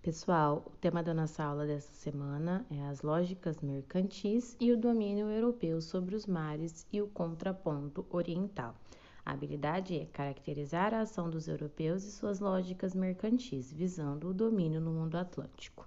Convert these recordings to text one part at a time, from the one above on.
Pessoal, o tema da nossa aula dessa semana é as lógicas mercantis e o domínio europeu sobre os mares e o contraponto oriental. A habilidade é caracterizar a ação dos europeus e suas lógicas mercantis, visando o domínio no mundo atlântico.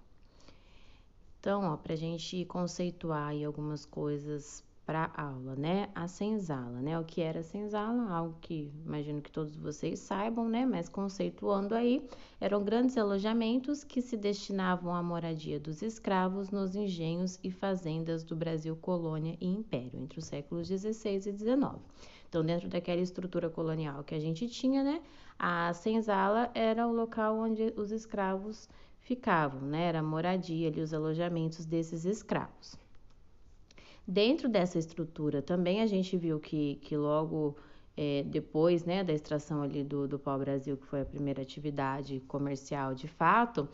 Então, para a gente conceituar aí algumas coisas para a aula, né? A senzala, né? O que era a senzala? Algo que imagino que todos vocês saibam, né? Mas conceituando aí, eram grandes alojamentos que se destinavam à moradia dos escravos nos engenhos e fazendas do Brasil colônia e império, entre os séculos 16 e 19. Então, dentro daquela estrutura colonial que a gente tinha, né? A senzala era o local onde os escravos ficavam, né? Era a moradia ali, os alojamentos desses escravos. Dentro dessa estrutura também a gente viu que logo depois, né, da extração ali do pau-brasil, que foi a primeira atividade comercial de fato,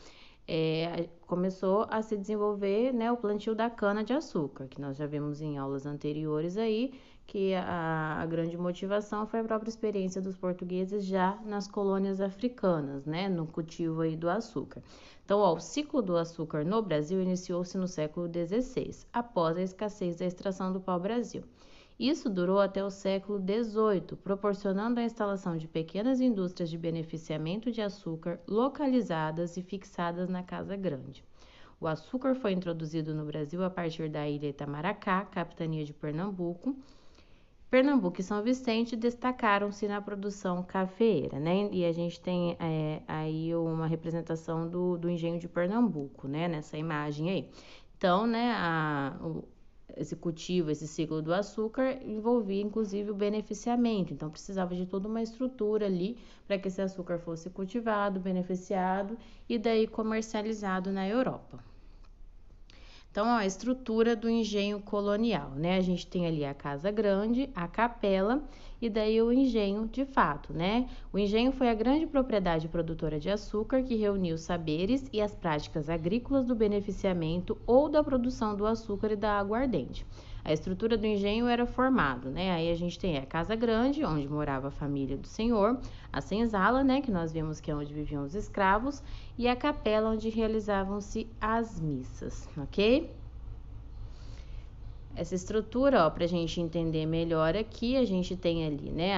começou a se desenvolver, né, o plantio da cana-de-açúcar, que nós já vimos em aulas anteriores aí, que a grande motivação foi a própria experiência dos portugueses já nas colônias africanas, né, no cultivo aí do açúcar. Então, o ciclo do açúcar no Brasil iniciou-se no século XVI, após a escassez da extração do pau-brasil. Isso durou até o século XVIII, proporcionando a instalação de pequenas indústrias de beneficiamento de açúcar localizadas e fixadas na Casa Grande. O açúcar foi introduzido no Brasil a partir da ilha Itamaracá, capitania de Pernambuco. Pernambuco e São Vicente destacaram-se na produção cafeeira, né? E a gente tem aí uma representação do engenho de Pernambuco, né? Nessa imagem aí. Então, né, esse cultivo, esse ciclo do açúcar envolvia inclusive o beneficiamento, então precisava de toda uma estrutura ali para que esse açúcar fosse cultivado, beneficiado e daí comercializado na Europa. Então, a estrutura do engenho colonial, né? A gente tem ali a Casa Grande, a capela e daí o engenho de fato, né? O engenho foi a grande propriedade produtora de açúcar que reuniu os saberes e as práticas agrícolas do beneficiamento ou da produção do açúcar e da aguardente. A estrutura do engenho era formado, né? Aí a gente tem a Casa Grande, onde morava a família do senhor, a senzala, né? Que nós vimos que é onde viviam os escravos, e a capela, onde realizavam-se as missas, ok? Essa estrutura, para a gente entender melhor aqui, a gente tem ali, né,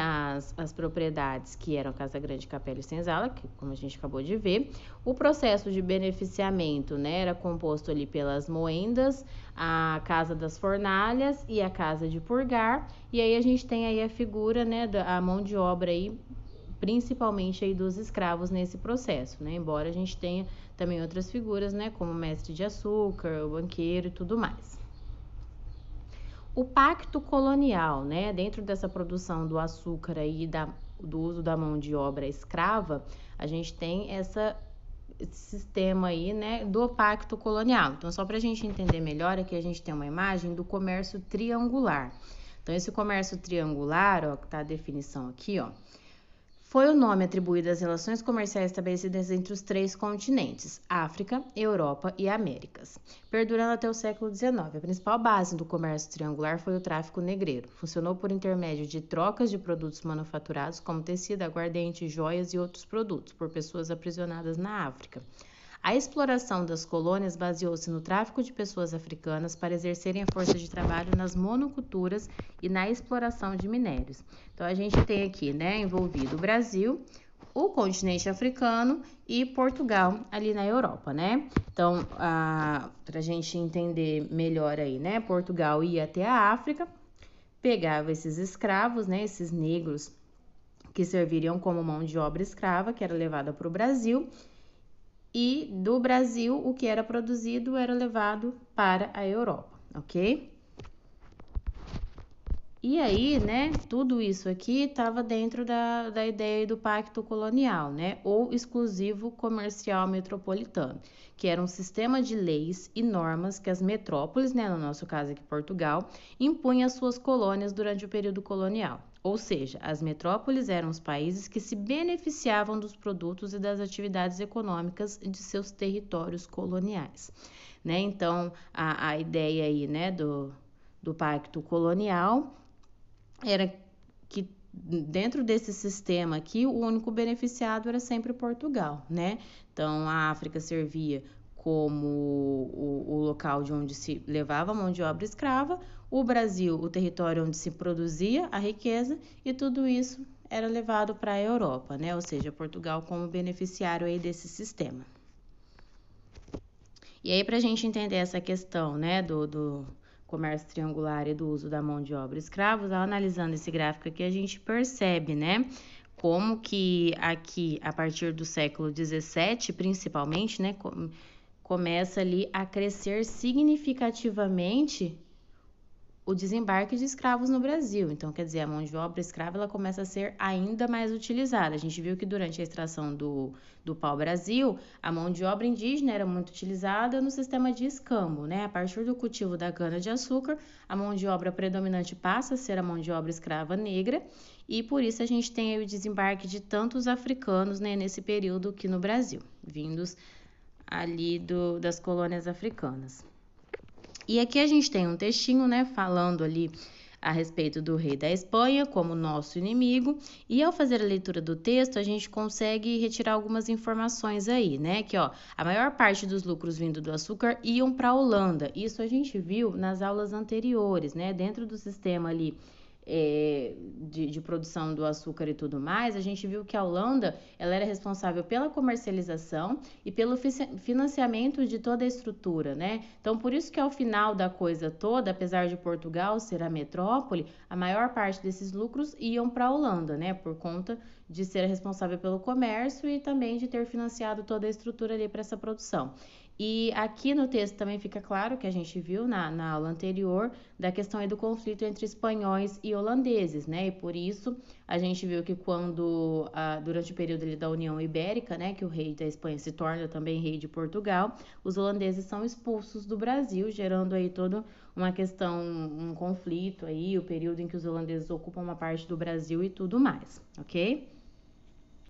as propriedades que eram Casa Grande, Capela e Senzala, que como a gente acabou de ver. O processo de beneficiamento, né, era composto ali pelas moendas, a Casa das Fornalhas e a Casa de Purgar. E aí a gente tem aí a figura, né, a mão de obra aí, principalmente aí dos escravos nesse processo, né, embora a gente tenha também outras figuras, né, como o mestre de açúcar, o banqueiro e tudo mais. O pacto colonial, né, dentro dessa produção do açúcar aí, do uso da mão de obra escrava, a gente tem esse sistema aí, né, do pacto colonial. Então, só para a gente entender melhor, aqui a gente tem uma imagem do comércio triangular. Então, esse comércio triangular, ó, que tá a definição aqui, ó, foi o nome atribuído às relações comerciais estabelecidas entre os três continentes, África, Europa e Américas, perdurando até o século XIX. A principal base do comércio triangular foi o tráfico negreiro. Funcionou por intermédio de trocas de produtos manufaturados, como tecido, aguardente, joias e outros produtos, por pessoas aprisionadas na África. A exploração das colônias baseou-se no tráfico de pessoas africanas para exercerem a força de trabalho nas monoculturas e na exploração de minérios. Então, a gente tem aqui, né, envolvido o Brasil, o continente africano e Portugal ali na Europa, né? Então, para a gente entender melhor aí, né, Portugal ia até a África, pegava esses escravos, né, esses negros que serviriam como mão de obra escrava, que era levada para o Brasil, e do Brasil o que era produzido era levado para a Europa, ok? E aí, né, tudo isso aqui estava dentro da ideia do pacto colonial, né, ou exclusivo comercial metropolitano, que era um sistema de leis e normas que as metrópoles, né, no nosso caso aqui Portugal, impunham às suas colônias durante o período colonial. Ou seja, as metrópoles eram os países que se beneficiavam dos produtos e das atividades econômicas de seus territórios coloniais, né? Então, a ideia aí, né, do pacto colonial era que dentro desse sistema aqui, o único beneficiado era sempre Portugal, né? Então, a África servia como o local de onde se levava a mão de obra escrava, o Brasil, o território onde se produzia a riqueza, e tudo isso era levado para a Europa, né? Ou seja, Portugal como beneficiário aí desse sistema. E aí, para a gente entender essa questão, né, do comércio triangular e do uso da mão de obra escravos, analisando esse gráfico aqui, a gente percebe, né, como que aqui, a partir do século XVII, principalmente, né, começa ali a crescer significativamente o desembarque de escravos no Brasil. Então, quer dizer, a mão de obra escrava ela começa a ser ainda mais utilizada. A gente viu que durante a extração do pau-brasil, a mão de obra indígena era muito utilizada no sistema de escambo, né? A partir do cultivo da cana-de-açúcar, a mão de obra predominante passa a ser a mão de obra escrava negra, e por isso a gente tem aí o desembarque de tantos africanos, né, nesse período aqui no Brasil, vindos ali das colônias africanas. E aqui a gente tem um textinho, né, falando ali a respeito do rei da Espanha como nosso inimigo, e ao fazer a leitura do texto, a gente consegue retirar algumas informações aí, né, que ó, a maior parte dos lucros vindo do açúcar iam para a Holanda. Isso a gente viu nas aulas anteriores, né, dentro do sistema ali de produção do açúcar e tudo mais, a gente viu que a Holanda ela era responsável pela comercialização e pelo financiamento de toda a estrutura, né? Então, por isso que ao final da coisa toda, apesar de Portugal ser a metrópole, a maior parte desses lucros iam para a Holanda, né? Por conta de ser responsável pelo comércio e também de ter financiado toda a estrutura ali para essa produção. E aqui no texto também fica claro que a gente viu na aula anterior da questão aí do conflito entre espanhóis e holandeses, né? E por isso a gente viu que quando, durante o período ali da União Ibérica, né, que o rei da Espanha se torna também rei de Portugal, os holandeses são expulsos do Brasil, gerando aí toda uma questão, um conflito aí, o período em que os holandeses ocupam uma parte do Brasil e tudo mais, ok?